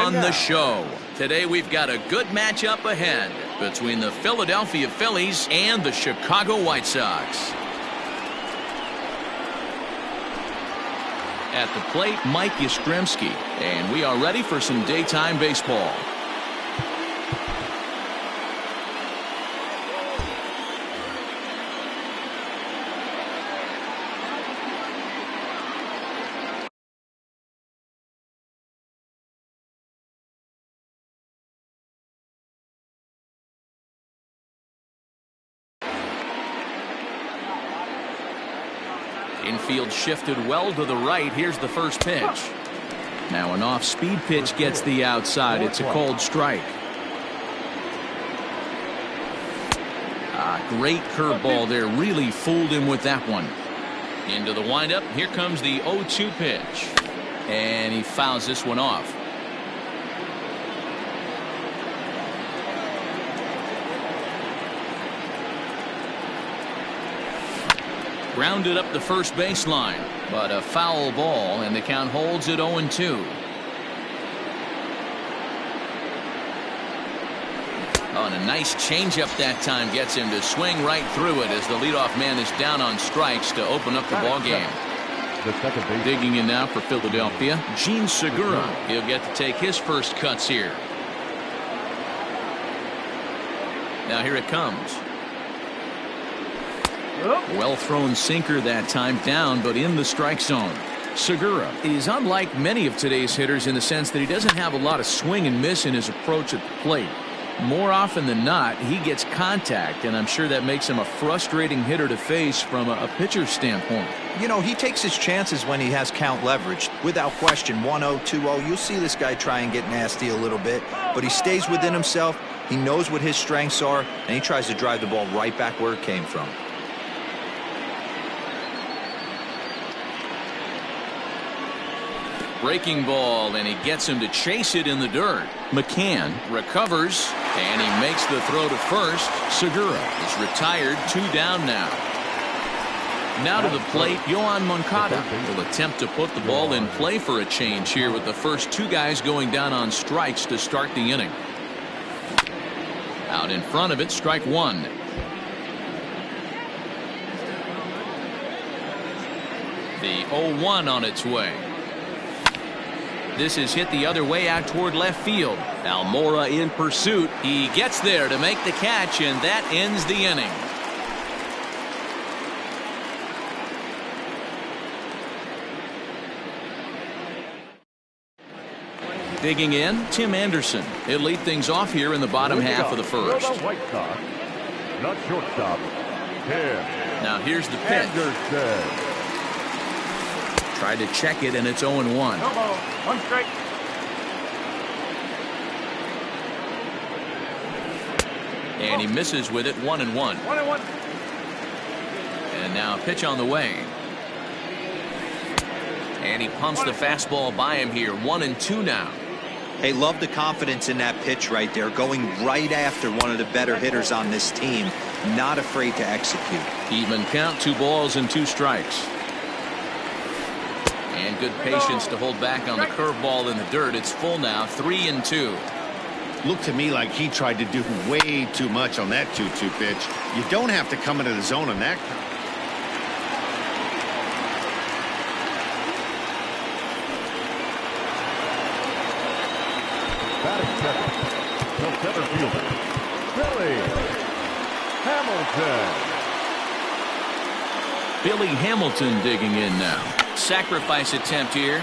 on the show. Today we've got a good matchup ahead between the Philadelphia Phillies and the Chicago White Sox. At the plate, Mike Yastrzemski, and we are ready for some daytime baseball. Infield shifted well to the right. Here's the first pitch. Now an off-speed pitch gets the outside. It's a cold strike. Great curveball there. Really fooled him with that one. Into the windup. Here comes the 0-2 pitch. And he fouls this one off. Grounded up the first baseline, but a foul ball, and the count holds at 0-2. Oh, and a nice changeup that time gets him to swing right through it as the leadoff man is down on strikes to open up the ball game. Digging in now for Philadelphia, Gene Segura. He'll get to take his first cuts here. Now here it comes. Well thrown sinker that time, down but in the strike zone. Segura is unlike many of today's hitters in the sense that he doesn't have a lot of swing and miss in his approach at the plate. More often than not, he gets contact, and I'm sure that makes him a frustrating hitter to face from a pitcher's standpoint. You know, he takes his chances when he has count leverage. Without question, 1-0, 2-0, you'll see this guy try and get nasty a little bit, but he stays within himself. He knows what his strengths are, and he tries to drive the ball right back where it came from. Breaking ball, and he gets him to chase it in the dirt. McCann recovers, and he makes the throw to first. Segura is retired, 2 down now. Now to the plate, Yoan Moncada will attempt to put the ball in play for a change here with the first 2 guys going down on strikes to start the inning. Out in front of it, strike 1. The 0-1 on its way. This is hit the other way out toward left field. Almora in pursuit. He gets there to make the catch, and that ends the inning. Digging in, Tim Anderson. He'll lead things off here in the bottom half of the first. White Sox, not shortstop. Now here's the pitch. Anderson. Tried to check it, and it's 0-1. One strike. And he misses with it, 1-1. 1-1. And now a pitch on the way. And he pumps the fastball by him here, 1-2 now. Hey, love the confidence in that pitch right there, going right after one of the better hitters on this team, not afraid to execute. Even count, 2 balls and 2 strikes. And good patience to hold back on the curveball in the dirt. It's full now, 3-2. Looked to me like he tried to do way too much on that 2-2 pitch. You don't have to come into the zone on that. Batting second. The center fielder, Billy Hamilton. Billy Hamilton digging in now. Sacrifice attempt here.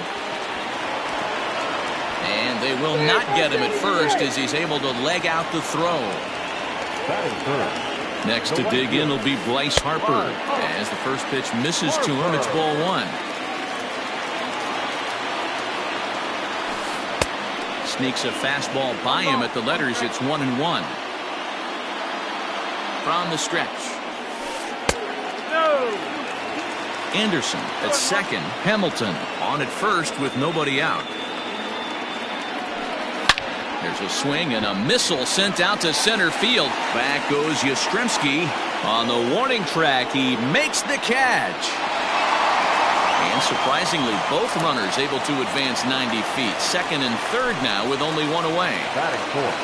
And they will not get him at first as he's able to leg out the throw. Next to dig in will be Bryce Harper. As the first pitch misses to him, it's ball 1. Sneaks a fastball by him at the letters. It's 1-1. From the stretch. Anderson at second. Hamilton on at first with nobody out. There's a swing and a missile sent out to center field. Back goes Yastrzemski on the warning track. He makes the catch. And surprisingly, both runners able to advance 90 feet. Second and third now with only one away. Batting fourth.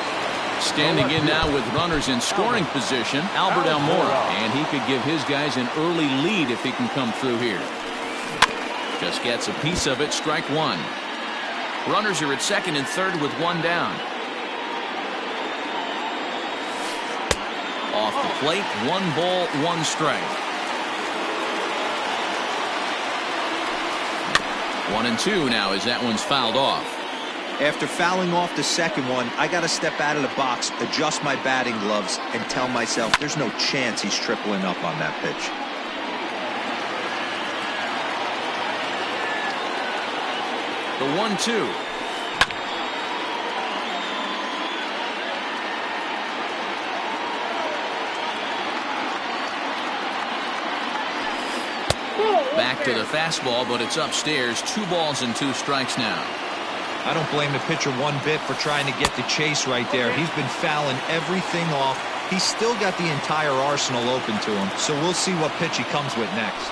Standing in now with runners in scoring position, Albert Almora. And he could give his guys an early lead if he can come through here. Just gets a piece of it, strike one. Runners are at second and third with one down. Off the plate, 1 ball, 1 strike. 1-2 now as that one's fouled off. After fouling off the second one, I got to step out of the box, adjust my batting gloves, and tell myself there's no chance he's tripling up on that pitch. The 1-2. Back to the fastball, but it's upstairs. 2 balls and 2 strikes now. I don't blame the pitcher one bit for trying to get the chase right there. He's been fouling everything off. He's still got the entire arsenal open to him, so we'll see what pitch he comes with next.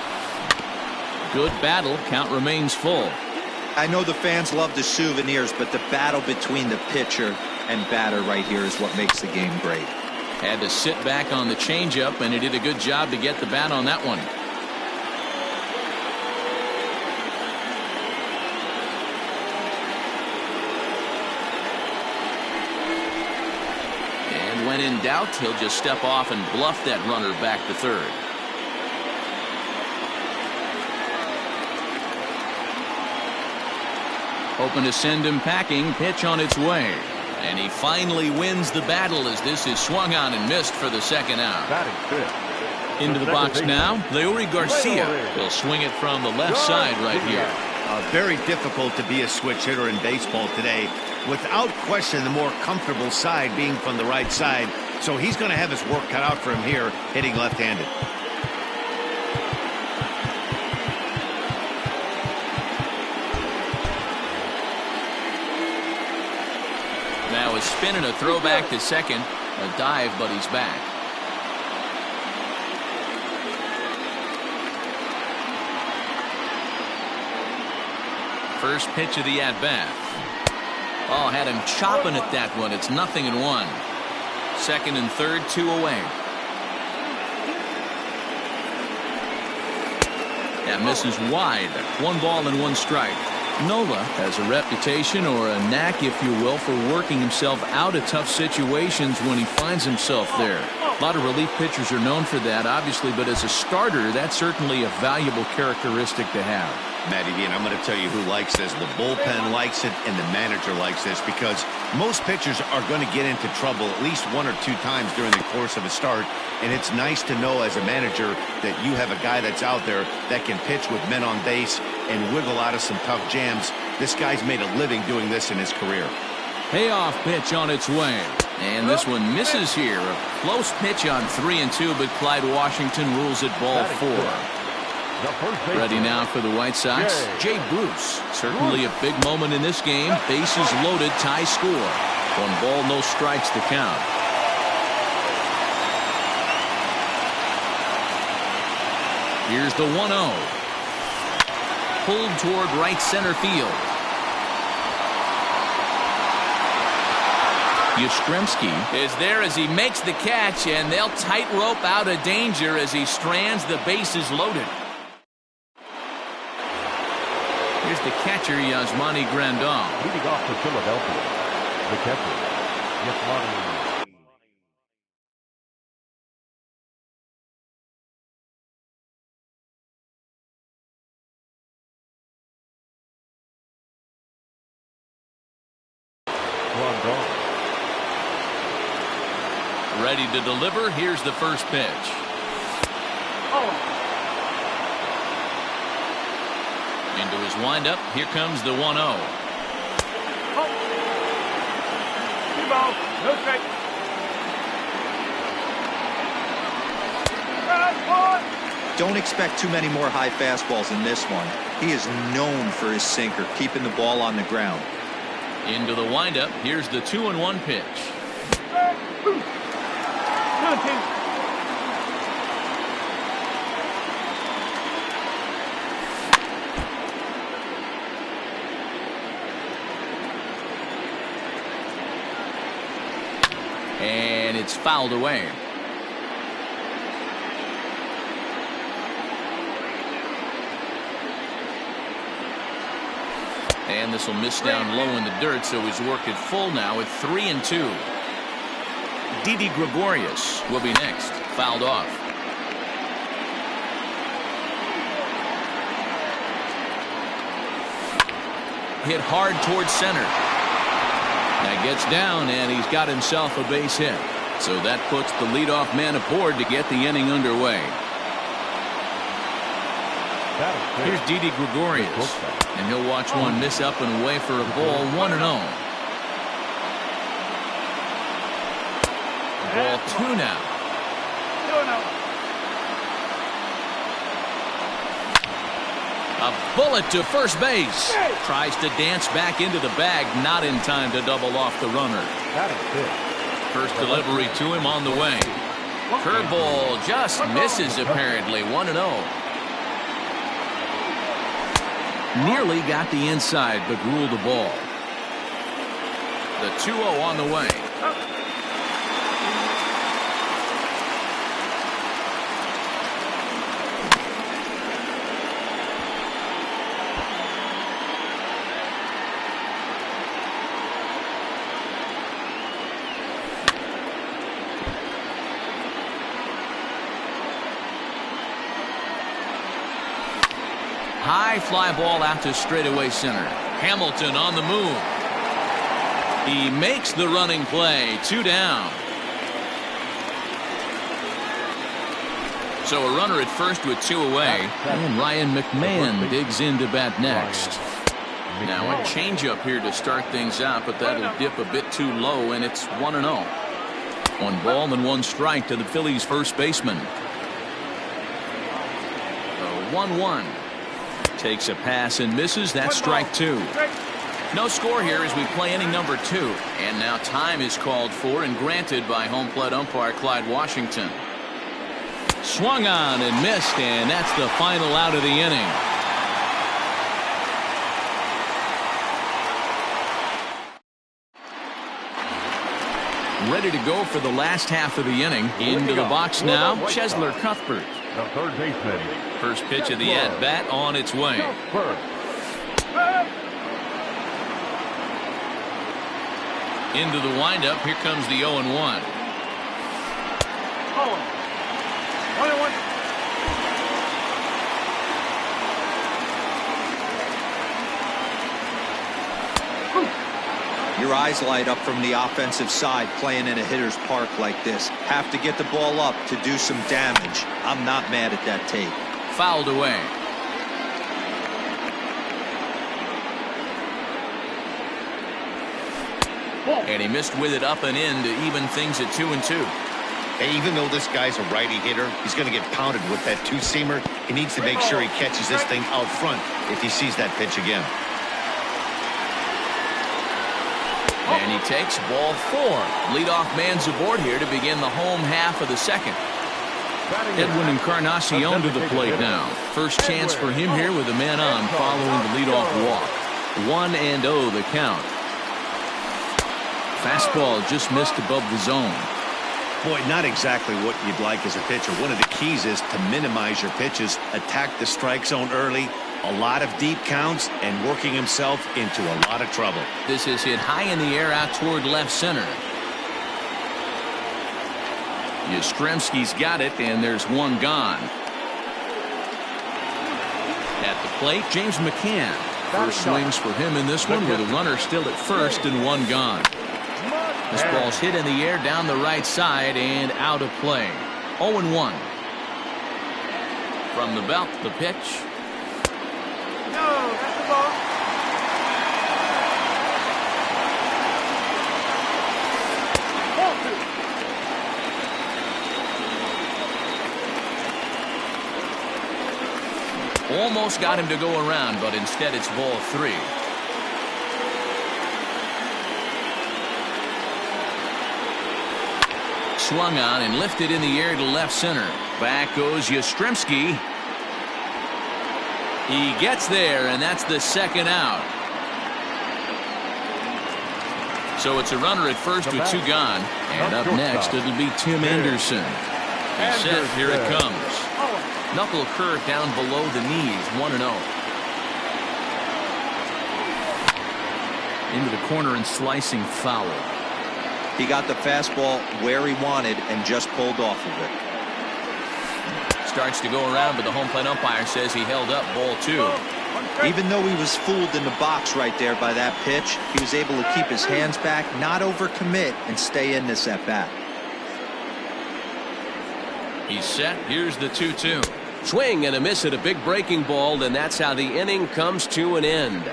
Good battle. Count remains full. I know the fans love the souvenirs, but the battle between the pitcher and batter right here is what makes the game great. Had to sit back on the changeup, and he did a good job to get the bat on that one. And when in doubt, he'll just step off and bluff that runner back to third. Hoping to send him packing. Pitch on its way. And he finally wins the battle as this is swung on and missed for the second out. Batting fifth. Into the box now, Leury Garcia. He'll swing it from the left side right here. Very difficult to be a switch hitter in baseball today. Without question, the more comfortable side being from the right side. So he's going to have his work cut out for him here, hitting left-handed. Now a spin and a throw back to second. A dive, but he's back. First pitch of the at-bat. Oh, had him chopping at that one. It's 0-1. Second and third, 2 away. That misses wide. 1 ball and 1 strike. Nola has a reputation, or a knack, if you will, for working himself out of tough situations when he finds himself there. A lot of relief pitchers are known for that, obviously, but as a starter, that's certainly a valuable characteristic to have. Matty V, and I'm going to tell you who likes this. The bullpen likes it, and the manager likes this, because most pitchers are going to get into trouble at least 1 or 2 times during the course of a start, and it's nice to know as a manager that you have a guy that's out there that can pitch with men on base and wiggle out of some tough jams. This guy's made a living doing this in his career. Payoff pitch on its way. And this one misses here. A close pitch on 3-2, but Clyde Washington rules it ball 4. Ready now for the White Sox, Jay Bruce. Certainly a big moment in this game. Bases loaded, tie score. 1 ball, no strikes to count. Here's the 1-0. Pulled toward right center field. Yastrzemski is there as he makes the catch, and they'll tightrope out of danger as he strands the bases loaded. Here's the catcher, Yasmani Grandal. Leading off for Philadelphia, the catcher, Yasmani. Ready to deliver. Here's the first pitch. Into his windup. Here comes the 1-0. No strike. Don't expect too many more high fastballs in this one. He is known for his sinker, keeping the ball on the ground. Into the windup. Here's the 2-1 pitch. And it's fouled away. And this will miss down low in the dirt, so he's worked it full now at 3-2. Didi Gregorius will be next. Fouled off. Hit hard towards center. That gets down, and he's got himself a base hit. So that puts the leadoff man aboard to get the inning underway. Here's Didi Gregorius, and he'll watch one miss up and away for a ball. 1-0. Ball 2 now. A bullet to first base. Tries to dance back into the bag, not in time to double off the runner. First delivery to him on the way. Curveball just misses apparently. 1-0. Nearly got the inside, but ruled the ball. The 2-0 on the way. High fly ball out to straightaway center. Hamilton on the move. He makes the running play. 2 down. So a runner at first with 2 away. And Ryan McMahon digs in to bat next. Now a changeup here to start things out, but that'll dip a bit too low, and it's 1-0. 1 ball and 1 strike to the Phillies' first baseman. 1-1. Takes a pass and misses. That's strike 2. No score here as we play inning number 2. And now time is called for and granted by home plate umpire Clyde Washington. Swung on and missed, and that's the final out of the inning. Ready to go for the last half of the inning. Into the box now, Chesler Cuthbert. The third baseman. First pitch of the at-bat on its way. Into the windup. Here comes the 0-1. Your eyes light up from the offensive side playing in a hitter's park like this. Have to get the ball up to do some damage. I'm not mad at that take. Fouled away. And he missed with it up and in to even things at 2-2. Hey, even though this guy's a righty hitter, he's going to get pounded with that 2-seamer. He needs to make sure he catches this thing out front if he sees that pitch again. And he takes ball 4. Leadoff man's aboard here to begin the home half of the second. Edwin Encarnacion to the plate now. First chance for him here with a man on following the leadoff walk. 1-0 the count. Fastball just missed above the zone. Boy, not exactly what you'd like as a pitcher. One of the keys is to minimize your pitches, attack the strike zone early, a lot of deep counts, and working himself into a lot of trouble. This is hit high in the air out toward left center. Yastrzemski's got it, and there's 1 gone. At the plate, James McCann. First swings for him in this one with a runner still at first and 1 gone. This ball's hit in the air down the right side and out of play. 0-1. From the belt, the pitch. No, that's the ball. Almost got him to go around, but instead it's ball 3. Swung on and lifted in the air to left center. Back goes Yastrzemski. He gets there, and that's the second out. So it's a runner at first with 2 gone. And up next, it'll be Tim Anderson. He's set. Here it comes. Knuckle curve down below the knees. 1-0. Into the corner and slicing foul. He got the fastball where he wanted and just pulled off of it. Starts to go around, but the home plate umpire says he held up ball 2. Even though he was fooled in the box right there by that pitch, he was able to keep his hands back, not overcommit, and stay in this at-bat. He's set. Here's the 2-2. Swing and a miss at a big breaking ball, and that's how the inning comes to an end.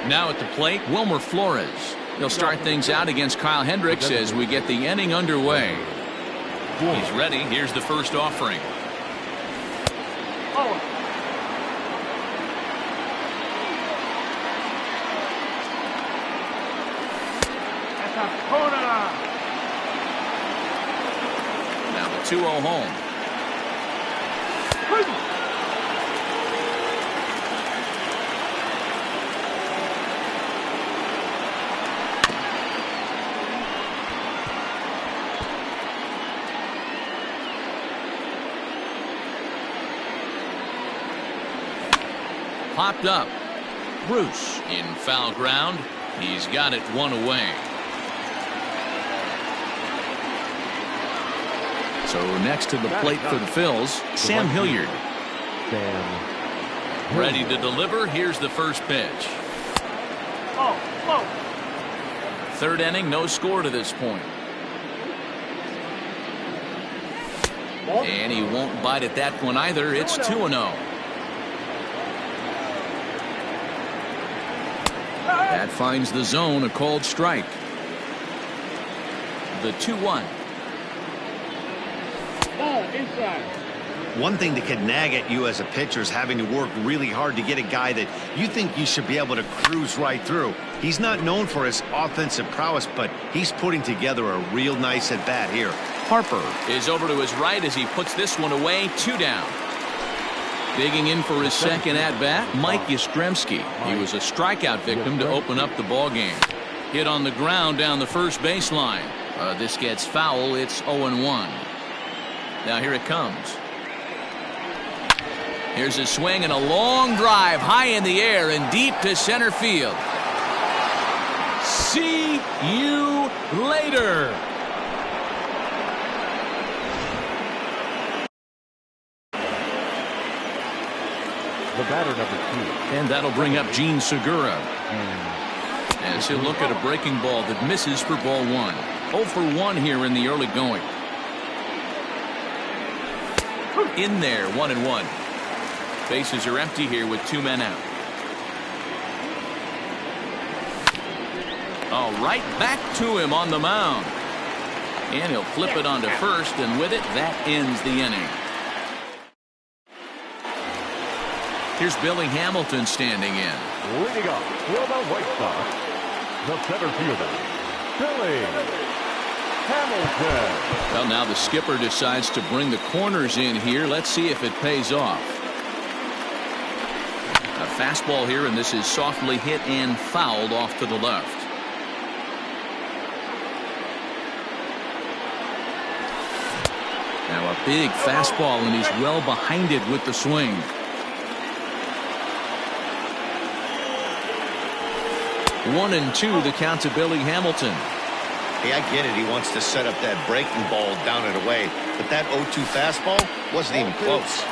Now at the plate, Wilmer Flores. He'll start things out against Kyle Hendricks as we get the inning underway. He's ready. Here's the first offering. Now the 2-0 home. Popped up. Bruce in foul ground. He's got it 1 away. So next to the plate for the Phils, Sam Hilliard. Ready to deliver. Here's the first pitch. Third inning, no score to this point. And he won't bite at that one either. It's 2-0. That finds the zone, a called strike. The 2-1. One thing that could nag at you as a pitcher is having to work really hard to get a guy that you think you should be able to cruise right through. He's not known for his offensive prowess, but he's putting together a real nice at-bat here. Harper is over to his right as he puts this one away. 2 down. Digging in for his second at-bat, Mike Yastrzemski. He was a strikeout victim to open up the ball game. Hit on the ground down the first baseline. This gets foul. It's 0-1. Now here it comes. Here's a swing and a long drive high in the air and deep to center field. See you later. The batter, number 2. And that'll bring up Gene Segura. As he'll look at a breaking ball that misses for ball 1. 0 for 1 here in the early going. In there, 1-1. Bases are empty here with 2 men out. All right, back to him on the mound. And he'll flip it onto first, and with it, that ends the inning. Here's Billy Hamilton standing in. Leading up for the White Sox, the center fielder, Billy Hamilton. Well, now the skipper decides to bring the corners in here. Let's see if it pays off. A fastball here, and this is softly hit and fouled off to the left. Now a big fastball, and he's well behind it with the swing. One and 2, the count to Billy Hamilton. Hey, I get it. He wants to set up that breaking ball down and away, but that 0-2 fastball wasn't even close.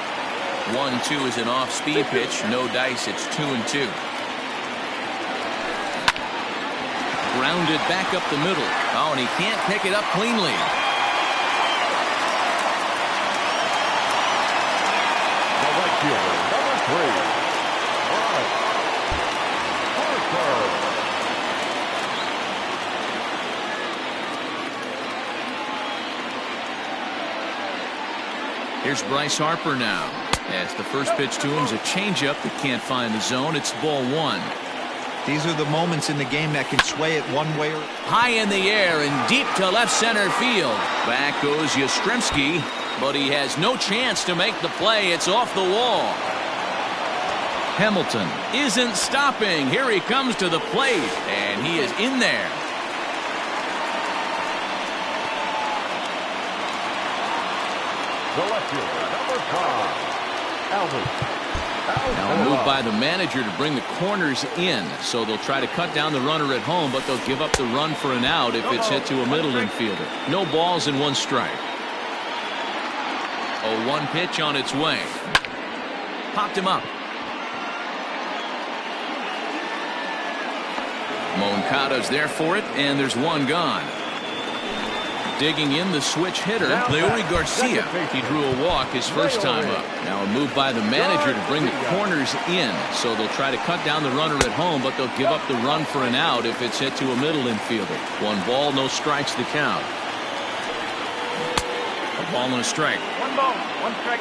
1-2 is an off-speed pitch. No dice. It's 2-2. Grounded back up the middle. Oh, and he can't pick it up cleanly. The right fielder, number 3. Harper. Here's Bryce Harper now. As the first pitch to him is a changeup that can't find the zone. It's ball 1. These are the moments in the game that can sway it one way or... High in the air and deep to left center field. Back goes Yastrzemski. but he has no chance to make the play. It's off the wall. Hamilton isn't stopping. Here he comes to the plate, and he is in there. The left fielder, number 5, Alvin. Now a move by the manager to bring the corners in, so they'll try to cut down the runner at home, but they'll give up the run for an out if it's hit to a middle infielder. No balls and 1 strike. 0-1 pitch on its way. Popped him up. Moncada's there for it, and there's 1 gone. Digging in the switch hitter, Leury Garcia. He drew a walk his first time up. Now a move by the manager to bring the corners in, so they'll try to cut down the runner at home, but they'll give up the run for an out if it's hit to a middle infielder. 1 ball, no strikes the count. A ball and a strike. 1 ball, 1 strike.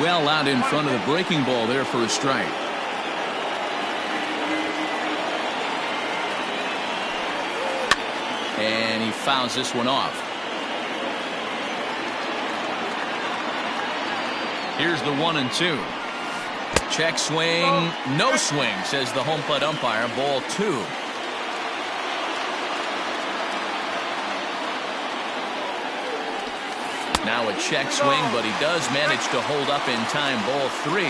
Well out in front of the breaking ball there for a strike. And he fouls this one off. Here's the 1-2. Check swing, no swing, says the home plate umpire. Ball 2. Now a check swing, but he does manage to hold up in time. Ball 3.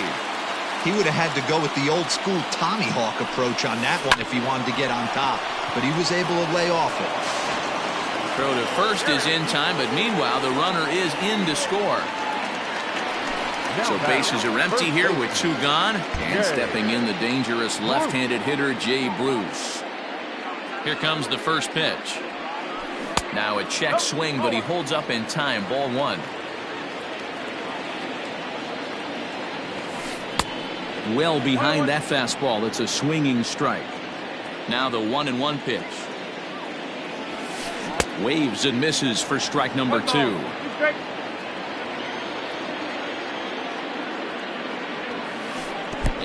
He would have had to go with the old school Tommy Hawk approach on that one if he wanted to get on top, but he was able to lay off it. Throw to first is in time, but meanwhile the runner is in to score. So bases are empty here with 2 gone, and stepping in the dangerous left-handed hitter Jay Bruce. Here comes the first pitch. Now a check swing, but he holds up in time. Ball 1. Well behind that fastball. It's a swinging strike. Now the 1-1 pitch. Waves and misses for strike number 2.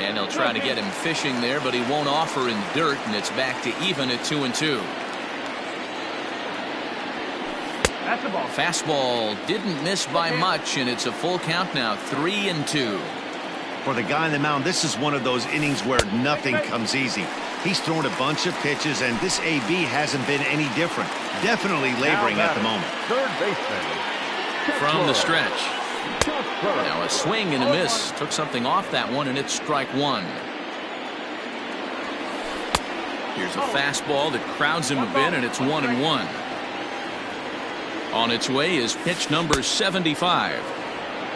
And they'll try to get him fishing there, but he won't offer in dirt, and it's back to even at 2-2. Fastball didn't miss by much, and it's a full count now. 3-2. For the guy on the mound, this is one of those innings where nothing comes easy. He's thrown a bunch of pitches, and this AB hasn't been any different. Definitely laboring at the moment. Third baseman. From the stretch. Now a swing and a miss. Took something off that one, and it's strike 1. Here's a fastball that crowds him a bit, and it's 1-1. On its way is pitch number 75.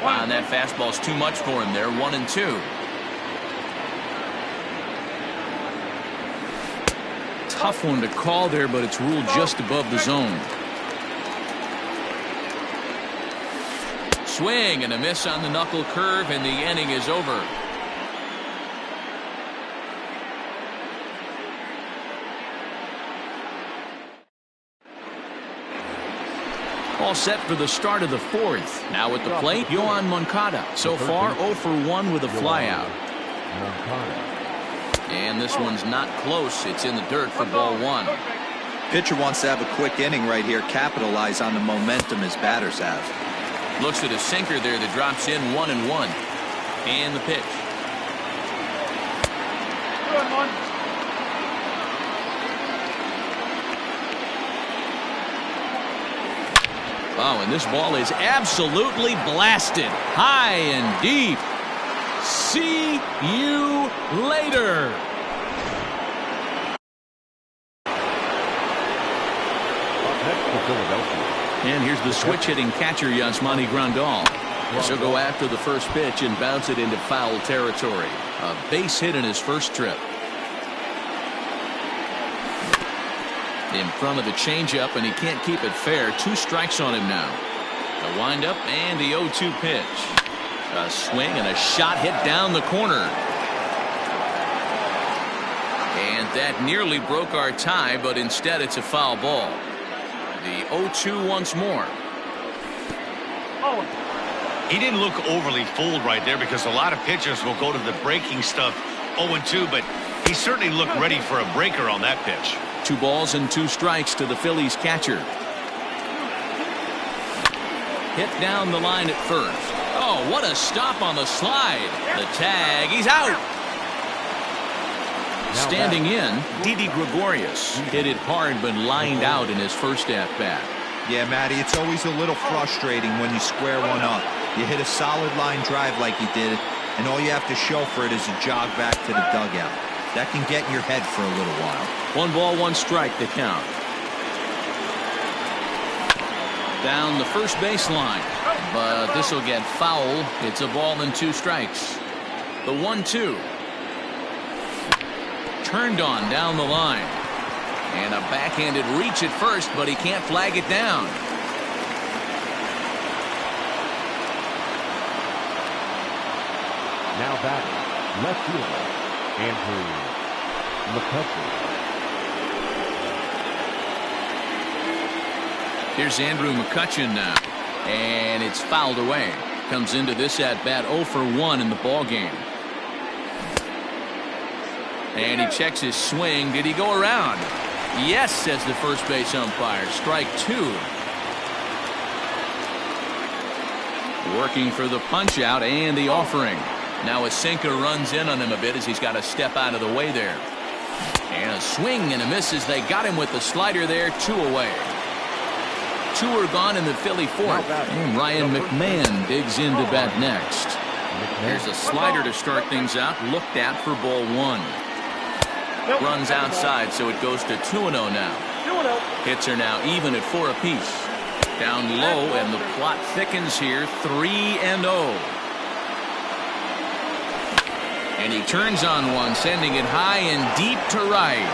And that fastball's too much for him there. 1-2. Tough one to call there, but it's ruled just above the zone. Swing and a miss on the knuckle curve, and the inning is over. All set for the start of the 4th. Now at the plate, Yoan Moncada. So far 0 for 1 with a flyout. And this one's not close. It's in the dirt for ball 1. Pitcher wants to have a quick inning right here, capitalize on the momentum his batters have. Looks at a sinker there that drops in. 1-1. And the pitch. 2-1. Oh, and this ball is absolutely blasted. High and deep. See you later. Up next for Philadelphia. And here's the switch hitting catcher Yasmani Grandal. She'll go after the first pitch and bounce it into foul territory. A base hit in his first trip. In front of the changeup, and he can't keep it fair. 2 strikes on him now. The windup and the 0-2 pitch. A swing and a shot hit down the corner. And that nearly broke our tie, but instead it's a foul ball. The 0-2 once more. He didn't look overly fooled right there, because a lot of pitchers will go to the breaking stuff 0-2, but he certainly looked ready for a breaker on that pitch. 2 balls and 2 strikes to the Phillies catcher. Hit down the line at first. Oh, what a stop on the slide. The tag. He's out. Standing in, Didi Gregorius hit it hard but lined out in his first at-bat. Yeah, Matty, it's always a little frustrating when you square one up. You hit a solid line drive like he did, and all you have to show for it is a jog back to the dugout. That can get in your head for a little while. 1 ball, 1 strike to count. Down the first baseline, but this will get foul. It's a ball and 2 strikes. The 1-2. Turned on down the line. And a backhanded reach at first, but he can't flag it down. Now batting, left fielder, Andrew McCutcheon. Here's Andrew McCutcheon now. And it's fouled away. Comes into this at-bat 0 for 1 in the ball game. And he checks his swing. Did he go around? Yes, says the first base umpire. Strike 2. Working for the punch out and the offering. Now a sinker runs in on him a bit as he's got to step out of the way there. And a swing and a miss as they got him with the slider there. 2 away. 2 are gone in the Philly fourth. And Ryan McMahon digs in to bat next. There's a slider to start things out. Looked at for ball 1. Runs outside, so it goes to 2-0 now. Hits are now even at 4 apiece. Down low, and the plot thickens here. 3-0. And he turns on one, sending it high and deep to right.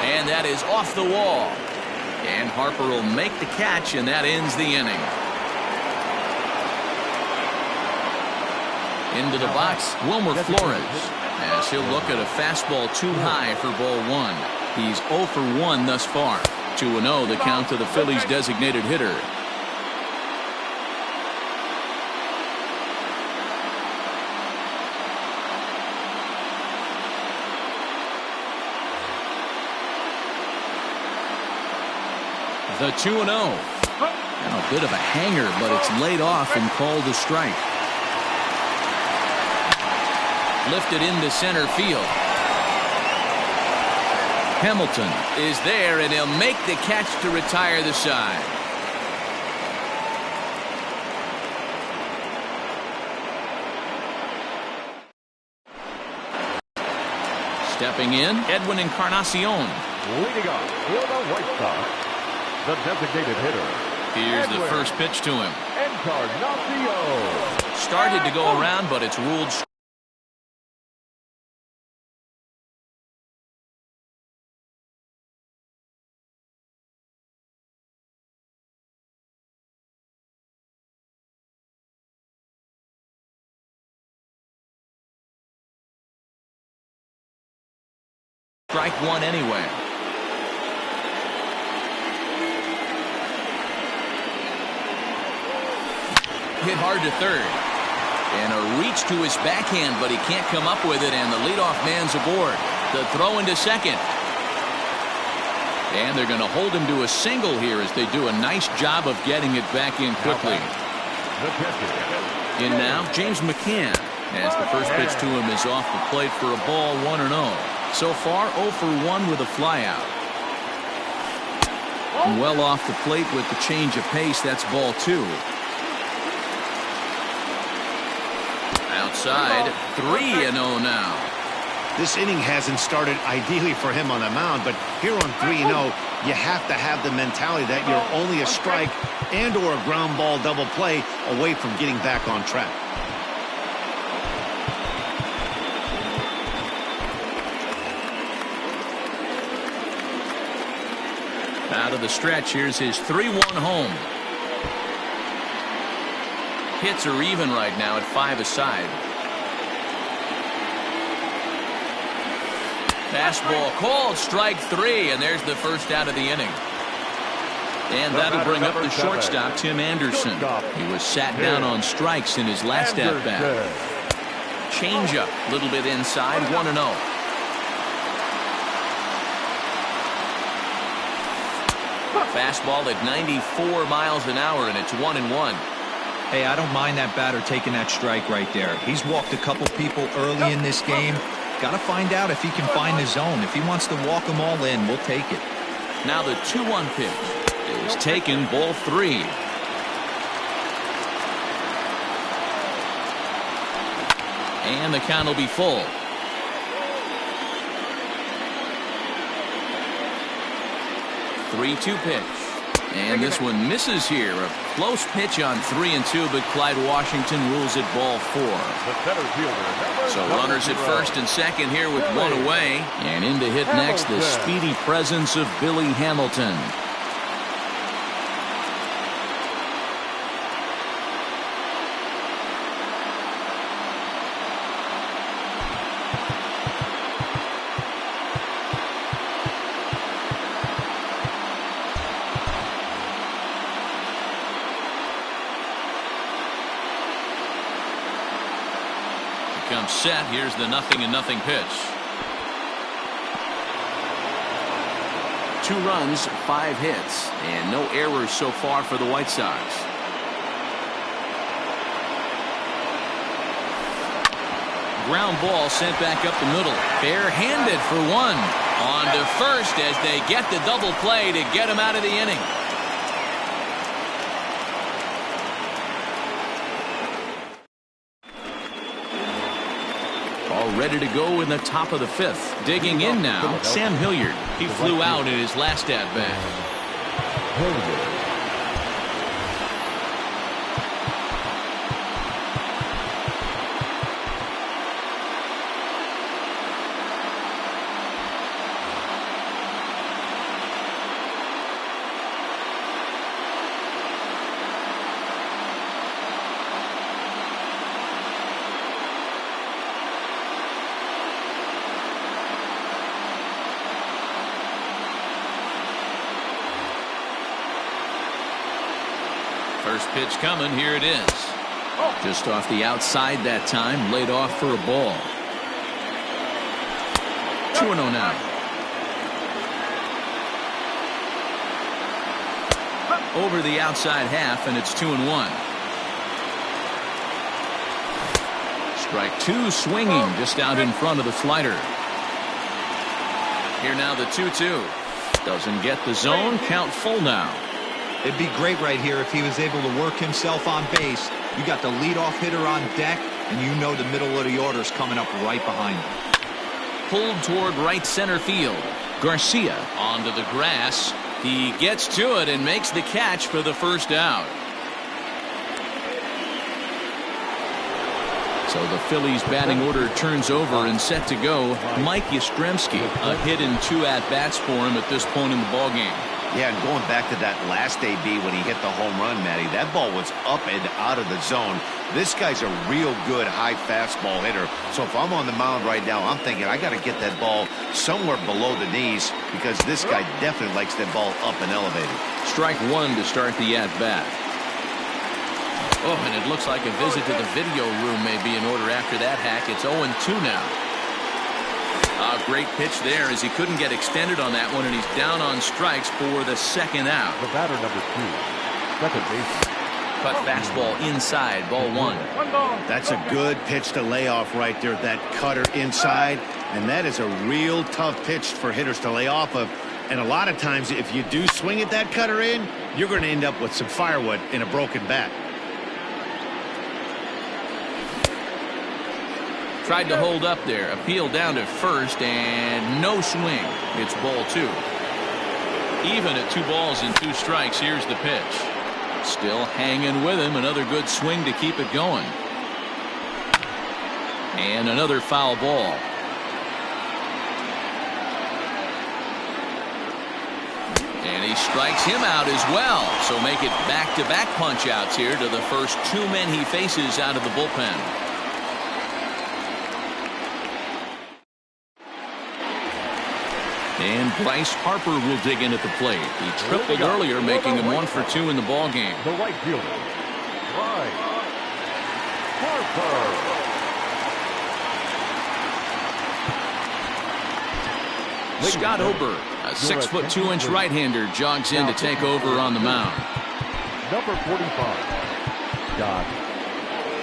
And that is off the wall. And Harper will make the catch, and that ends the inning. Into the box, Wilmer Flores. As he'll look at a fastball too high for ball 1. He's 0 for 1 thus far. 2-0 the count to the Phillies' designated hitter. The 2-0. And a bit of a hanger, but it's laid off and called a strike. Lifted into center field. Hamilton is there, and he'll make the catch to retire the side. Stepping in, Edwin Encarnacion. Leading off for the White Sox, the designated hitter. Here's the first pitch to him. Encarnacion. Started to go around, but it's ruled strike 1 anyway. Hit hard to third. And a reach to his backhand, but he can't come up with it, and the leadoff man's aboard. The throw into second. And they're going to hold him to a single here as they do a nice job of getting it back in quickly. In now, James McCann, as the first pitch to him is off the plate for a ball 1-0. So far 0 for 1 with a flyout. Well off the plate with the change of pace. That's ball 2. Outside, 3-0 now. This inning hasn't started ideally for him on the mound, but here on 3-0, you have to have the mentality that you're only a strike and or a ground ball double play away from getting back on track. Out of the stretch, here's his 3-1 home. Hits are even right now at 5 aside. Fastball called, strike 3, and there's the first out of the inning. And that'll bring up the shortstop, Tim Anderson. He was sat down on strikes in his last at-bat. Changeup, a little bit inside, 1-0. Fastball at 94 miles an hour, and it's 1-1. Hey, I don't mind that batter taking that strike right there. He's walked a couple people early in this game. Got to find out if he can find the zone. If he wants to walk them all in, we'll take it. Now the 2-1 pitch is taken, ball 3. And the count will be full. 3-2 pitch. And this one misses here. A close pitch on 3-2, but Clyde Washington rules it ball 4. So runners at first and second here with one away. And in to hit next, the speedy presence of Billy Hamilton. Comes set. Here's the 0-0 pitch. 2 runs, 5 hits, and no errors so far for the White Sox. Ground ball sent back up the middle. Barehanded for 1. On to first as they get the double play to get him out of the inning. Ready to go in the top of the 5th. Digging in now, Sam Hilliard. He flew out in his last at-bat. First pitch coming. Here it is. Just off the outside that time. Laid off for a ball. 2-0 now. Over the outside half, and it's 2-1. Strike 2 swinging just out in front of the slider. Here now the 2-2. Doesn't get the zone. Count full now. It'd be great right here if he was able to work himself on base. You got the leadoff hitter on deck, and you know the middle of the order is coming up right behind him. Pulled toward right center field. Garcia onto the grass. He gets to it and makes the catch for the first out. So the Phillies batting order turns over and set to go. Mike Yastrzemski, a hit in 2 at-bats for him at this point in the ballgame. Yeah, and going back to that last AB when he hit the home run, Matty, that ball was up and out of the zone. This guy's a real good high fastball hitter. So if I'm on the mound right now, I'm thinking I got to get that ball somewhere below the knees because this guy definitely likes that ball up and elevated. Strike 1 to start the at-bat. Oh, and it looks like a visit to the video room may be in order after that hack. It's 0-2 now. A great pitch there as he couldn't get extended on that one, and he's down on strikes for the second out. The batter number 2, second baseman. Cut fastball inside, ball 1. That's a good pitch to lay off right there, that cutter inside, and that is a real tough pitch for hitters to lay off of. And a lot of times if you do swing at that cutter in, you're going to end up with some firewood in a broken bat. Tried to hold up there, appeal down to first, and no swing. It's ball 2. Even at 2 balls and 2 strikes, here's the pitch. Still hanging with him, another good swing to keep it going. And another foul ball. And he strikes him out as well. So make it back-to-back punch-outs here to the first 2 men he faces out of the bullpen. And Bryce Harper will dig in at the plate. He tripled earlier, making him 1 for 2 in the ball game. The right fielder, Bryce Harper. Scott Ober, a 6'2" right-hander jogs in to take over on the mound. Number 45, Scott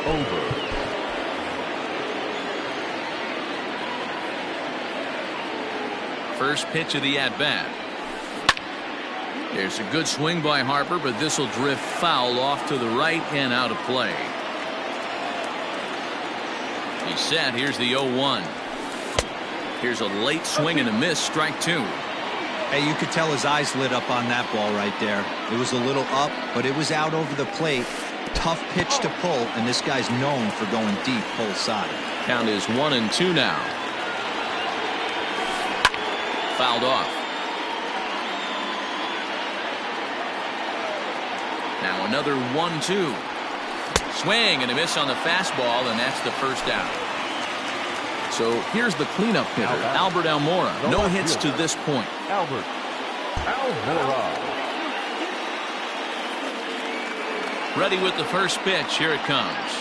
Over. First pitch of the at-bat. There's a good swing by Harper, but this will drift foul off to the right and out of play. He's set. Here's the 0-1. Here's a late swing and a miss. Strike two. Hey, you could tell his eyes lit up on that ball right there. It was a little up, but it was out over the plate. Tough pitch to pull, and this guy's known for going deep pull side. Count is 1-2 now. Fouled off. Now another 1-2. Swing and a miss on the fastball, and that's the first out. So here's the cleanup hitter, Albert Almora. No hits to this point. Albert Almora. Ready with the first pitch. Here it comes.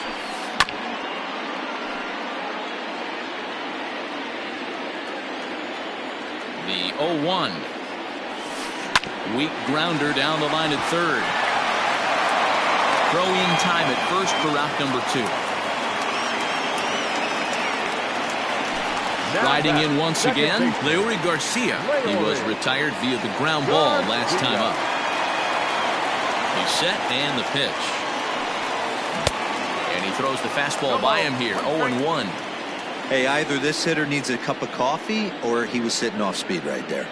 The 0-1. Weak grounder down the line at third. Throw-in time at first for out number 2. Riding in once again, Leury Garcia. He was retired via the ground ball last time up. He's set and the pitch. And he throws the fastball by him here. 0-1. Hey, either this hitter needs a cup of coffee or he was sitting off speed right there.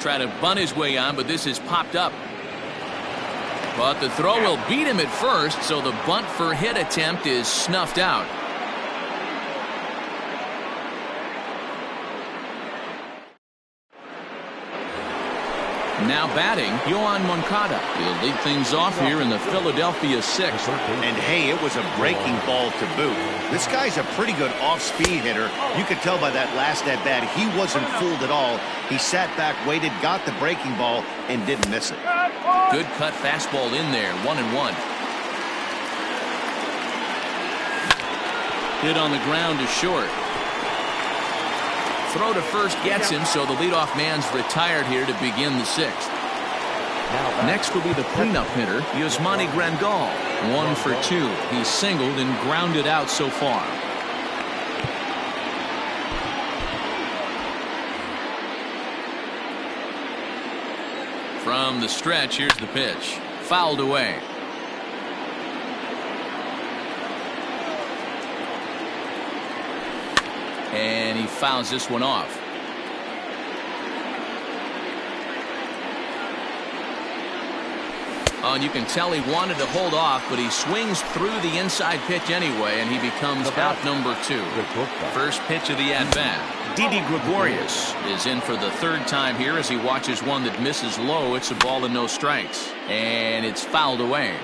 Try to bunt his way on, but this is popped up. But the throw will beat him at first, so the bunt for hit attempt is snuffed out. Now batting, Yohan Moncada. He'll lead things off here in the Philadelphia 6th. And hey, it was a breaking ball to boot. This guy's a pretty good off-speed hitter. You could tell by that last at-bat he wasn't fooled at all. He sat back, waited, got the breaking ball, and didn't miss it. Good cut fastball in there, 1-1. Hit on the ground to short. Throw to first gets him, so the leadoff man's retired here to begin the 6th. Next will be the cleanup hitter, Yasmani Grandal. 1 for 2. He's singled and grounded out so far. From the stretch, here's the pitch. Fouled away. And he fouls this one off. Oh, and you can tell he wanted to hold off, but he swings through the inside pitch anyway, and he becomes out number 2. First pitch of the at-bat. Didi Gregorius is in for the 3rd time here as he watches one that misses low. It's a ball and no strikes. And it's fouled away.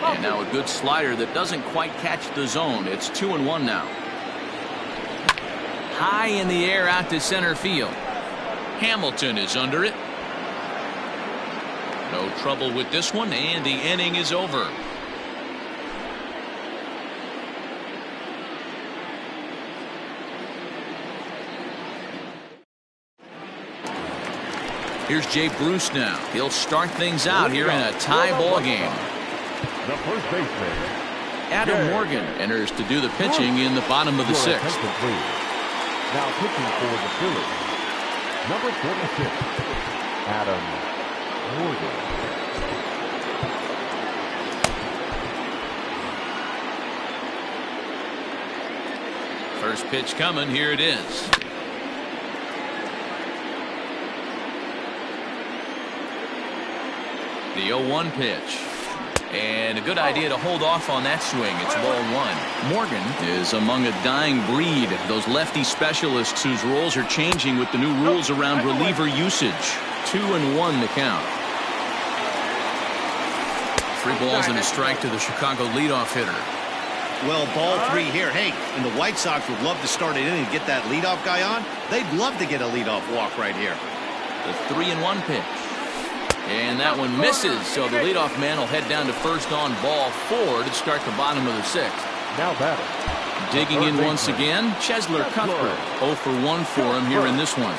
And now a good slider that doesn't quite catch the zone. It's 2-1 now. High in the air out to center field. Hamilton is under it. No trouble with this one, and the inning is over. Here's Jay Bruce now. He'll start things out here in a tie ball game. The first baseman, Adam Morgan enters to do the pitching in the bottom of the 6th. Now pitching for the Phillies, number 46, Adam Morgan. First pitch coming. Here it is. The 0-1 pitch. And a good idea to hold off on that swing. It's ball 1. Morgan is among a dying breed. Those lefty specialists whose roles are changing with the new rules around reliever usage. 2-1 the count. 3 balls and a strike to the Chicago leadoff hitter. Well, ball 3 here. Hey, and the White Sox would love to start it in and get that leadoff guy on. They'd love to get a leadoff walk right here. The 3-1 pitch. And that one misses, so the leadoff man will head down to first on ball 4 to start the bottom of the 6th. Now batting, Digging in once again, Chesler Cuthbert. 0 for 1 for him here in this one.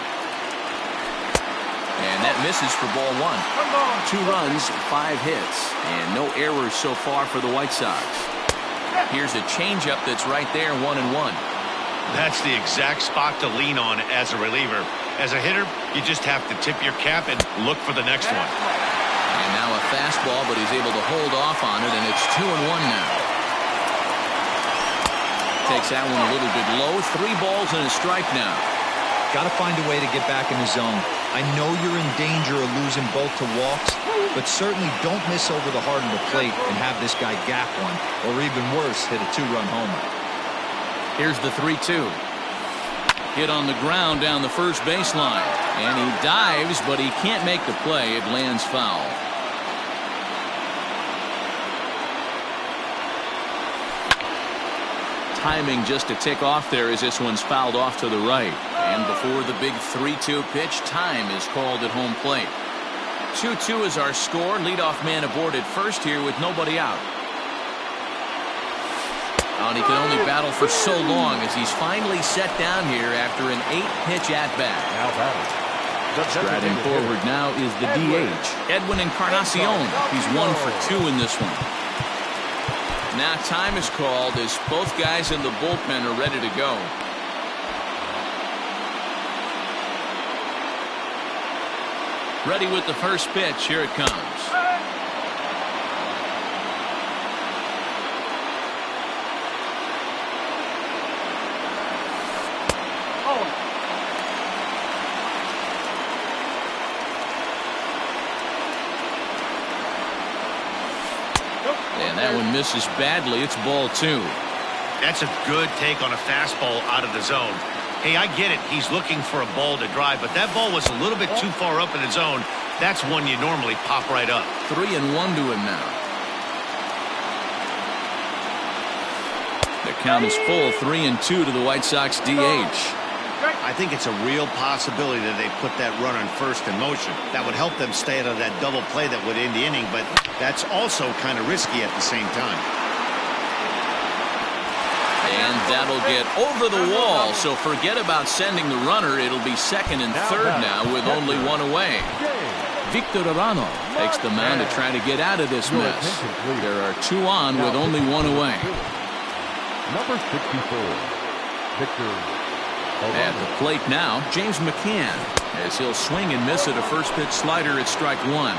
And that misses for ball 1. 2 runs, 5 hits, and no errors so far for the White Sox. Here's a changeup that's right there, 1-1. That's the exact spot to lean on as a reliever. As a hitter, you just have to tip your cap and look for the next one. And now a fastball, but he's able to hold off on it, and it's 2-1 now. Takes that one a little bit low. 3 balls and a strike now. Got to find a way to get back in the zone. I know you're in danger of losing both to walks, but certainly don't miss over the heart of the plate and have this guy gap one, or even worse, hit a 2-run homer. Here's the 3-2. Hit on the ground down the first baseline. And he dives, but he can't make the play. It lands foul. Timing just to tick off there as this one's fouled off to the right. And before the big 3-2 pitch, time is called at home plate. 2-2 is our score. Leadoff man aboard at first here with nobody out. And he can only battle for so long as he's finally set down here after an 8-pitch at-bat. Now batting. Striding forward now is the DH, Edwin Encarnacion. He's 1 for 2 in this one. Now time is called as both guys in the bullpen are ready to go. Ready with the first pitch. Here it comes. And that one misses badly. It's ball 2. That's a good take on a fastball out of the zone. Hey, I get it. He's looking for a ball to drive, but that ball was a little bit too far up in the zone. That's one you normally pop right up. 3-1 to him now. The count is full. 3-2 to the White Sox DH. I think it's a real possibility that they put that runner in first in motion. That would help them stay out of that double play that would end the inning, but that's also kind of risky at the same time. And that'll get over the wall, so forget about sending the runner. It'll be second and third now with only 1 away. Victor Arano takes the mound to try to get out of this mess. There are 2 on with only 1 away. Number 64, Victor. At the plate now, James McCann, as he'll swing and miss at a first pitch slider at strike 1.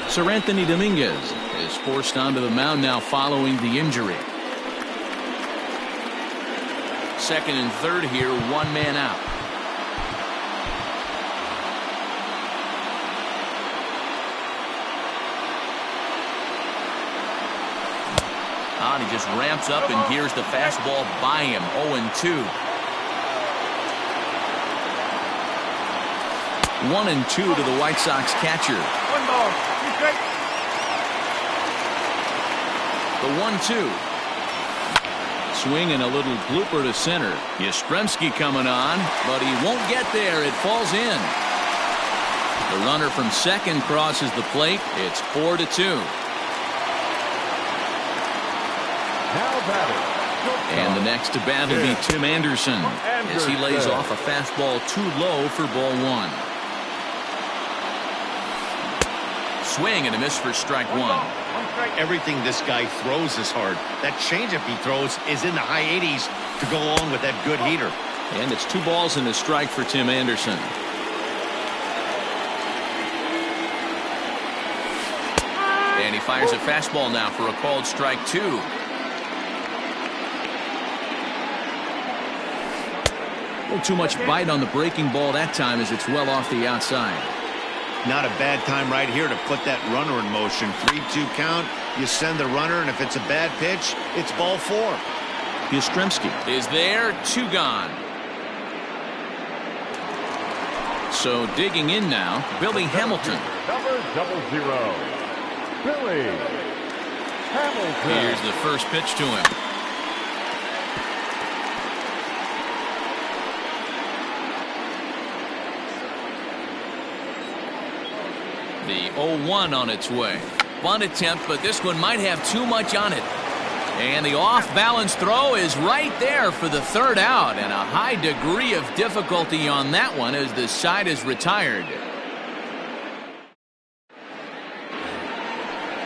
Sir Anthony Dominguez is forced onto the mound now following the injury. Second and third here, 1 man out. And he just ramps up and gears the fastball by him. 0-2. 1-2 to the White Sox catcher. 1 ball. The 1-2. Swing and a little blooper to center. Yastrzemski coming on, but he won't get there. It falls in. The runner from second crosses the plate. It's 4-2. Now batting. And the next to bat will be Tim Anderson as he lays off a fastball too low for ball 1. Swing and a miss for strike 1. Everything this guy throws is hard. That changeup he throws is in the high 80s to go along with that good heater. And it's 2 balls and a strike for Tim Anderson. And he fires a fastball now for a called strike 2. A little too much bite on the breaking ball that time as it's well off the outside. Not a bad time right here to put that runner in motion. 3-2 count. You send the runner, and if it's a bad pitch, it's ball 4. Yastrzemski is there, 2 gone. So digging in now, Billy Hamilton. Number 00, Billy Hamilton. Here's the first pitch to him. The 0-1 on its way. Bunt attempt, but this one might have too much on it. And the off-balance throw is right there for the 3rd out, and a high degree of difficulty on that one as the side is retired.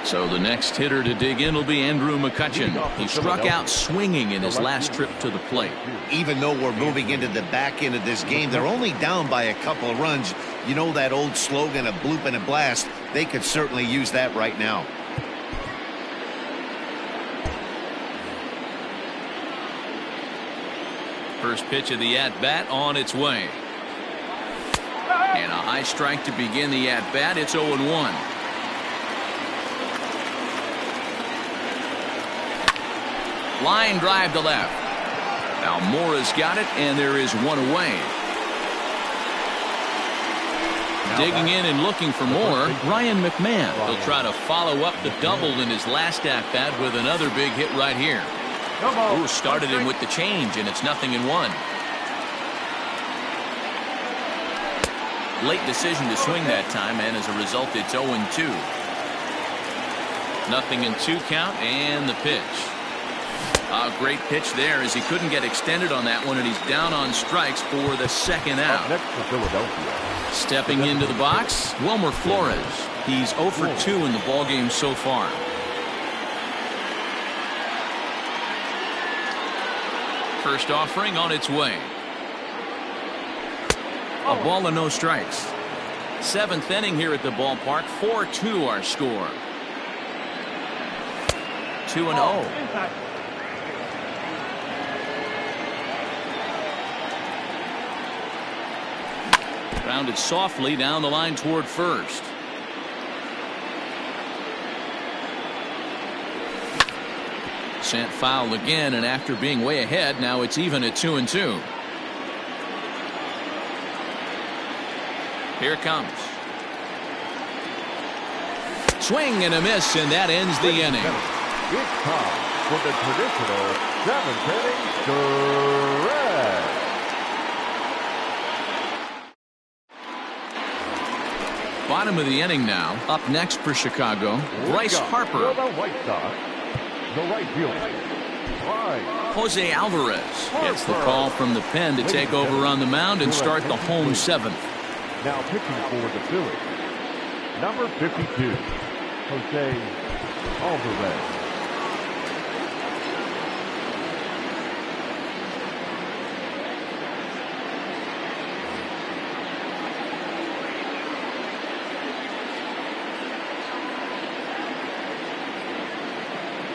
So the next hitter to dig in will be Andrew McCutchen. He struck out swinging in his last trip to the plate. Even though we're moving into the back end of this game, they're only down by a couple of runs. You know that old slogan, a bloop and a blast? They could certainly use that right now. First pitch of the at-bat on its way. And a high strike to begin the at-bat. It's 0-1. Line drive to left. Almora's got it, and there is one away. Digging in and looking for more, Ryan McMahon. He'll try to follow up the double in his last at-bat with another big hit right here. Ooh, started him with the change, and it's 0-1. Late decision to swing that time, and as a result, it's 0-2. 0-2 count, and the pitch. A great pitch there as he couldn't get extended on that one, and he's down on strikes for the 2nd out. Next for Philadelphia. Stepping into the box, Wilmer Flores. He's 0 for 2 in the ballgame so far. First offering on its way. A ball and no strikes. 7th inning here at the ballpark. 4-2 our score. 2-0. Grounded softly down the line toward first. Sent foul again, and after being way ahead, now it's even at 2-2. Here it comes. Swing and a miss, and that ends the inning. It's time for the traditional 7th inning stretch. Bottom of the inning now. Up next for Chicago, Bryce Harper. For the White Sox, the right fielder, Jose Alvarez gets the call from the pen to take over on the mound and start the home 7th. Now pitching for the Phillies, number 52, Jose Alvarez.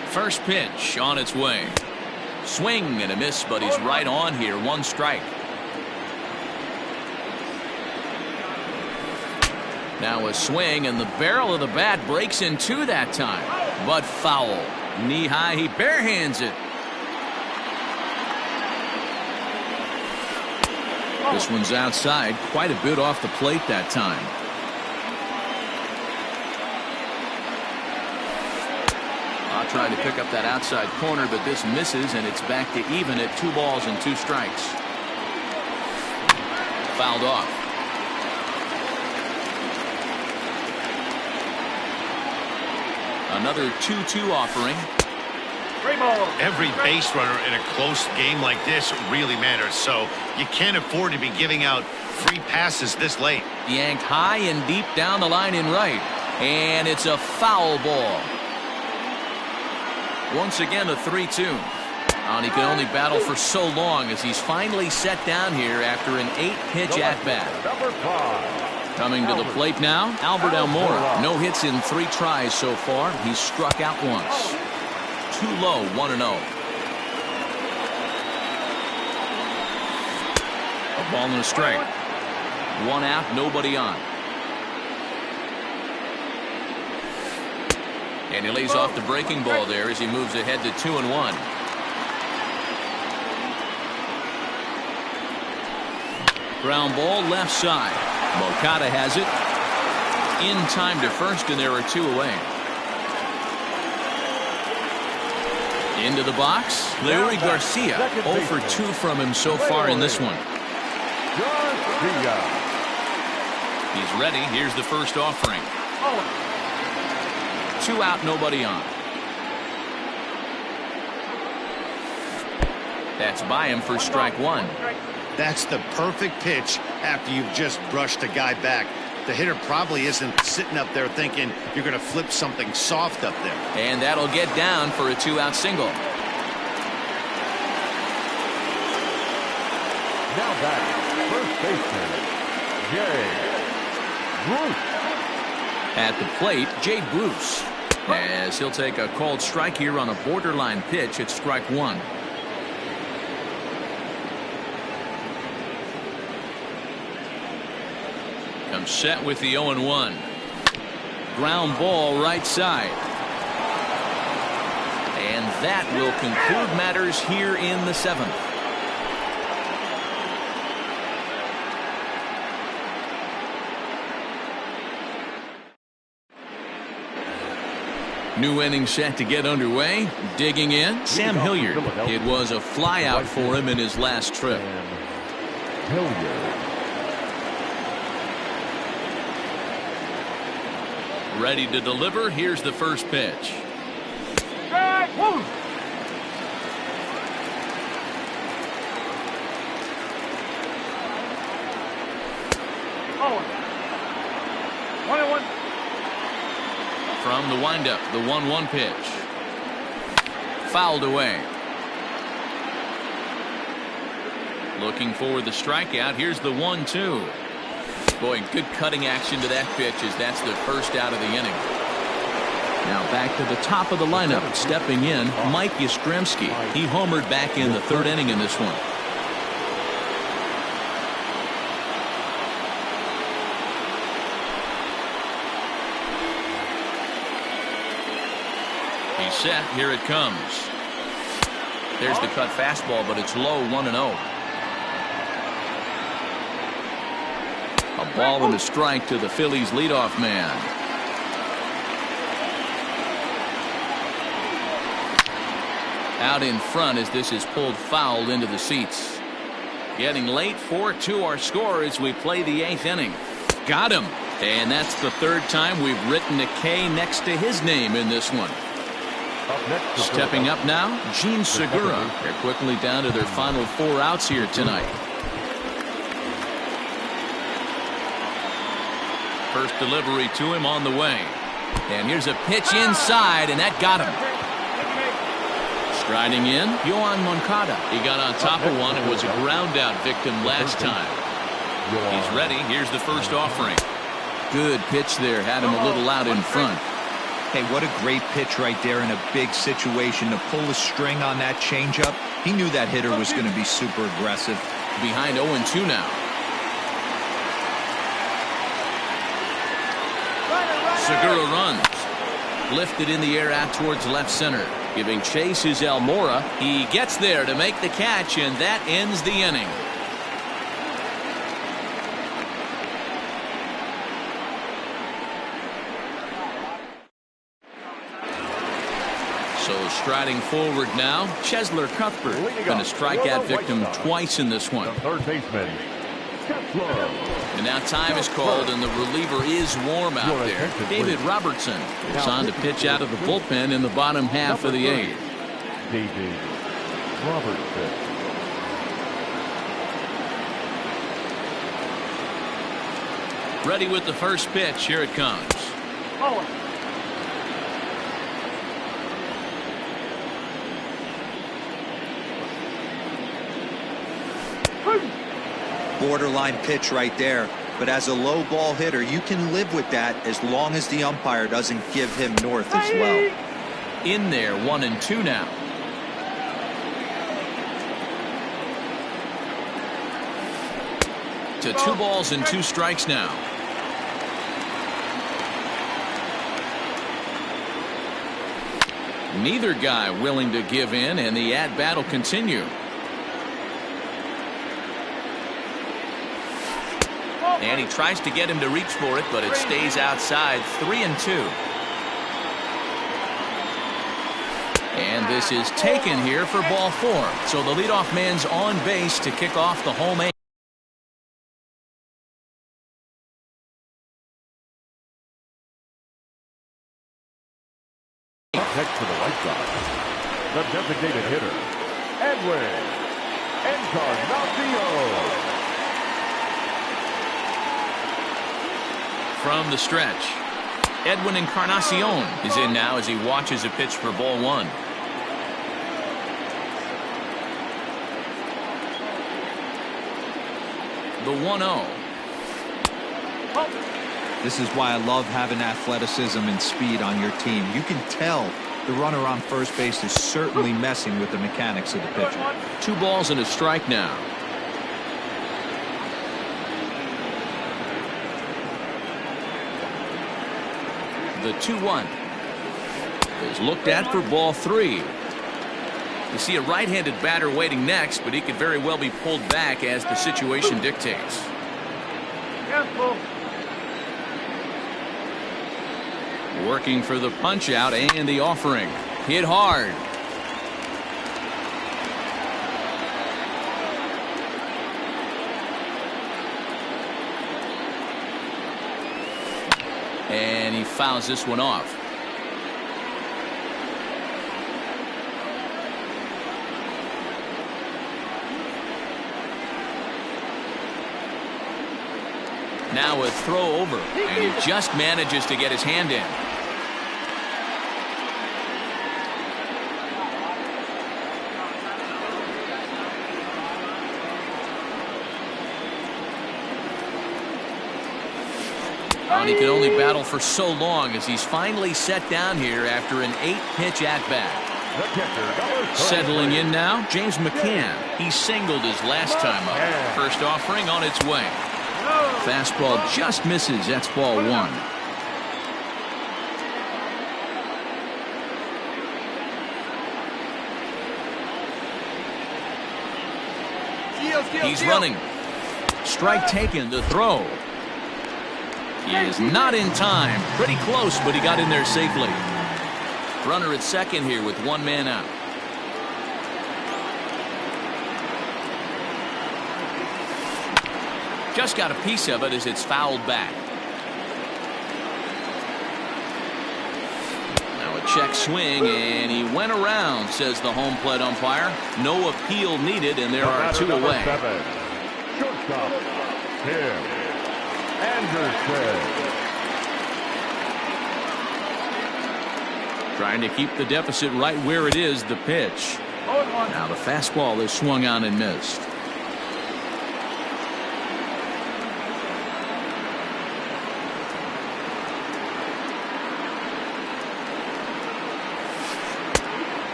First pitch on its way. Swing and a miss, but he's right on here. 1 strike. Now a swing, and the barrel of the bat breaks in 2 that time. But foul. Knee high, he barehands it. This one's outside, quite a bit off the plate that time. Trying to pick up that outside corner, but this misses, and it's back to even at 2 balls and 2 strikes. Fouled off. Another 2-2 offering. Every base runner in a close game like this really matters, so you can't afford to be giving out free passes this late. Yanked high and deep down the line in right, and it's a foul ball. Once again, a 3-2. And he can only battle for so long as he's finally set down here after an 8-pitch at-bat. Number 5. Coming to the plate now, Albert Almora. No hits in 3 tries so far. He's struck out once. Too low, 1-0. A ball and a strike. 1 out, nobody on. And he lays off the breaking ball there as he moves ahead to 2-1. Ground ball left side. Moncada has it. In time to first, and there are 2 away. Into the box. Leury Garcia. 0 for 2 from him so far in this one. He's ready. Here's the first offering. 2 out, nobody on. That's by him for strike 1. That's the perfect pitch after you've just brushed a guy back. The hitter probably isn't sitting up there thinking you're going to flip something soft up there. And that'll get down for a 2-out single. Now back, first baseman, Jay Bruce. At the plate, Jay Bruce. As he'll take a called strike here on a borderline pitch at strike 1. Comes set with the 0-1. Ground ball right side. And that will conclude matters here in the 7th. New inning set to get underway. Digging in, Sam Hilliard. It was a flyout for him in his last trip. Hilliard. Ready to deliver. Here's the first pitch. From the windup, the 1-1 pitch. Fouled away. Looking for the strikeout. Here's the 1-2. Boy, good cutting action to that pitch as that's the first out of the inning. Now back to the top of the lineup. Stepping in, Mike Yastrzemski. He homered back in the 3rd inning in this one. He's set. Here it comes. There's the cut fastball, but it's low, 1-0. A ball and a strike to the Phillies leadoff man. Out in front as this is pulled foul into the seats. Getting late, 4-2 our score as we play the 8th inning. Got him. And that's the 3rd time we've written a K next to his name in this one. Stepping up now, Gene Segura. They're quickly down to their final 4 outs here tonight. First delivery to him on the way. And here's a pitch inside, and that got him. Striding in, Yoan Moncada. He got on top of one and was a ground out victim last time. He's ready. Here's the first offering. Good pitch there. Had him a little out in front. Hey, what a great pitch right there in a big situation to pull a string on that changeup. He knew that hitter was going to be super aggressive. Behind 0-2 now. Segura runs. Lifted in the air out towards left center. Giving chase is Almora. He gets there to make the catch, and that ends the inning. So striding forward now, Chesler Cuthbert. Going to strike out victim twice in this one. The third baseman, Kessler. And now time is called, and the reliever is warm out there. David Robertson is on to pitch out of the bullpen in the bottom half of the 8th. David Robertson. Ready with the first pitch. Here it comes. Borderline pitch right there. But as a low ball hitter, you can live with that as long as the umpire doesn't give him north as well. In there, 1-2 now. To 2 balls and 2 strikes now. Neither guy willing to give in, and the at-bat will continue. And he tries to get him to reach for it, but it stays outside. 3-2. And this is taken here for ball 4. So the leadoff man's on base to kick off the home eight. Next to the White Sox, the designated hitter, Edwin Encarnacion. From the stretch, Edwin Encarnacion is in now as he watches a pitch for ball 1. The 1-0. This is why I love having athleticism and speed on your team. You can tell the runner on first base is certainly messing with the mechanics of the pitcher. 2 balls and a strike now. The 2-1 is looked at for ball 3. You see a right-handed batter waiting next, but he could very well be pulled back as the situation dictates. Careful. Working for the punch out and the offering. Hit hard. And he fouls this one off. Now a throw over, and he just manages to get his hand in. And he can only battle for so long as he's finally set down here after an 8-pitch at-bat. Settling in now, James McCann. He singled his last time up. First offering on its way. Fastball just misses. That's ball 1. He's running. Strike taken. The throw. He is not in time. Pretty close, but he got in there safely. Runner at second here with 1 man out. Just got a piece of it as it's fouled back. Now a check swing, and he went around, says the home plate umpire. No appeal needed, and there are 2 away. Shortstop, Tim Anderson. Trying to keep the deficit right where it is, the pitch. Now the fastball is swung on and missed.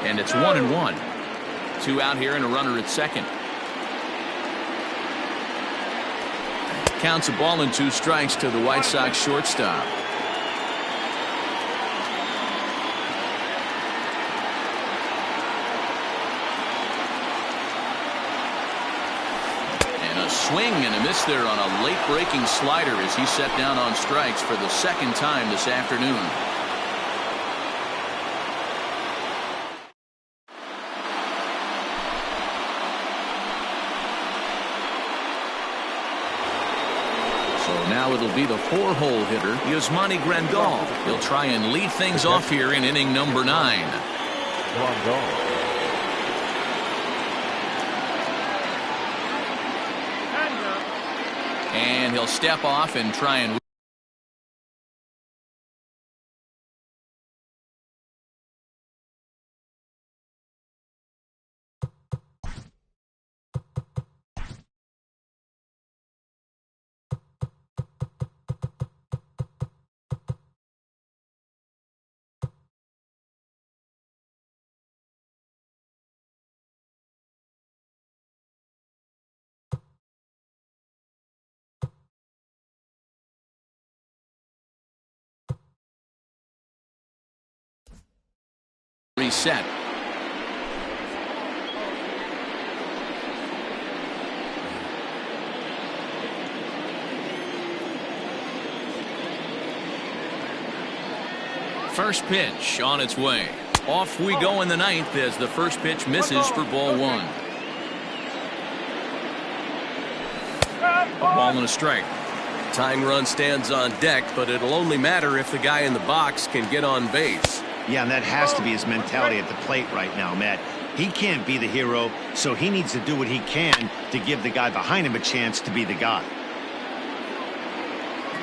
And it's 1-1. 2 out here and a runner at second. Counts a ball and 2 strikes to the White Sox shortstop. And a swing and a miss there on a late breaking slider as he set down on strikes for the 2nd time this afternoon. Now it'll be the 4-hole hitter, Yasmani Grandal. He'll try and lead things off here in inning number 9. And he'll step off and try and he's set. First pitch on its way. Off we go in the ninth as the first pitch misses for ball one. A ball and a strike. Tying run stands on deck, but it'll only matter if the guy in the box can get on base. Yeah, and that has to be his mentality at the plate right now, Matt. He can't be the hero, so he needs to do what he can to give the guy behind him a chance to be the guy.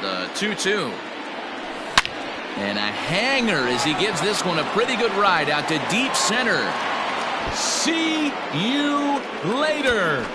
The 2-2. And a hanger as he gives this one a pretty good ride out to deep center. See you later.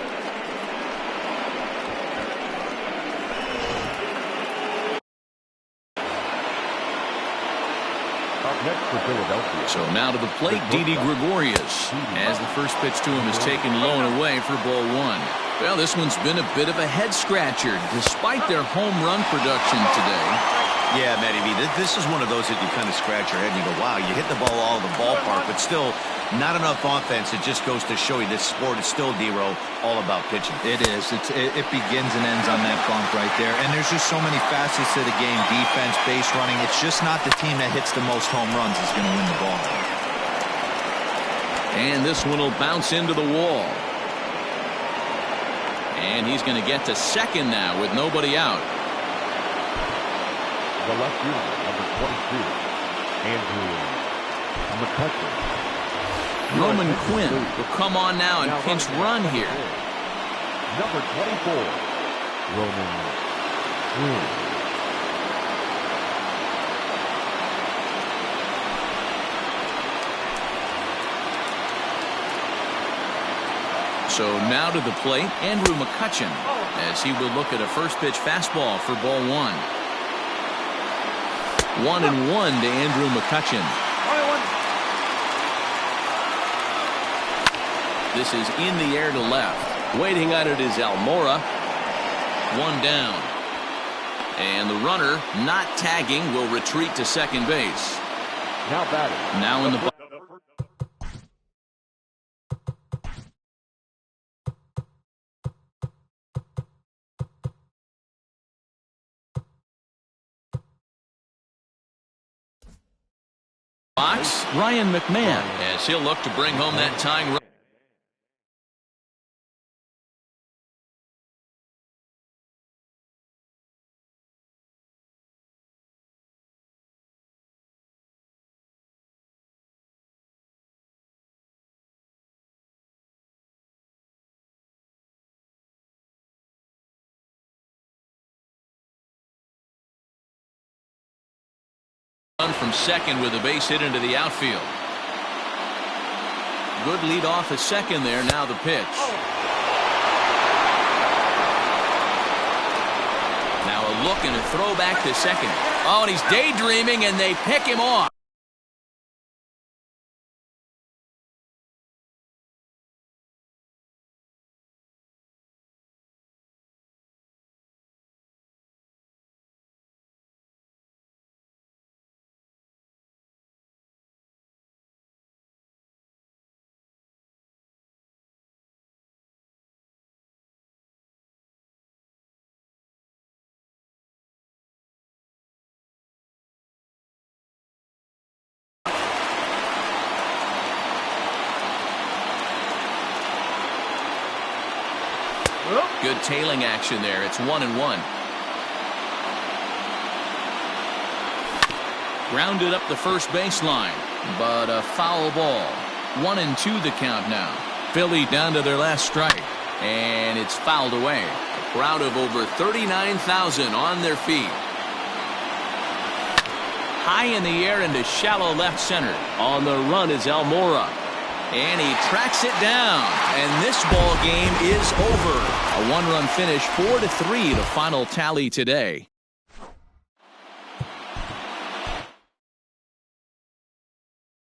Up next for Philadelphia. So now to the plate, Didi Gregorius, as the first pitch to him is taken low and away for ball one. Well, this one's been a bit of a head-scratcher, despite their home run production today. Yeah, Matty B, this is one of those that you kind of scratch your head and you go, wow, you hit the ball all over the ballpark, but still not enough offense. It just goes to show you this sport is still, D-Row, all about pitching. It is. It begins and ends on that bump right there. And there's just so many facets to the game. Defense, base running. It's just not the team that hits the most home runs is going to win the ball. And this one will bounce into the wall. And he's going to get to second now with nobody out. The left fielder, number 22, Andrew McCutcheon. Roman Quinn will come on now and pinch run here. Number 24, Roman Quinn. So now to the plate, Andrew McCutcheon, as he will look at a first pitch fastball for ball one. 1-1 to Andrew McCutcheon. This is in the air to left. Waiting on it is Almora. One down. And the runner, not tagging, will retreat to second base. Now batting. Now in the box. Ryan McMahon, as he'll look to bring home that tying run. From second with a base hit into the outfield. Good lead off at second there. Now the pitch. Now a look and a throw back to second. Oh, and he's daydreaming, and they pick him off. Good tailing action there. It's 1-1. Grounded up the first baseline, but a foul ball. 1-2 the count now. Philly down to their last strike, and it's fouled away. A crowd of over 39,000 on their feet. High in the air into shallow left center. On the run is Almora. And he tracks it down, and this ball game is over. A one-run finish, 4-3 the final tally today.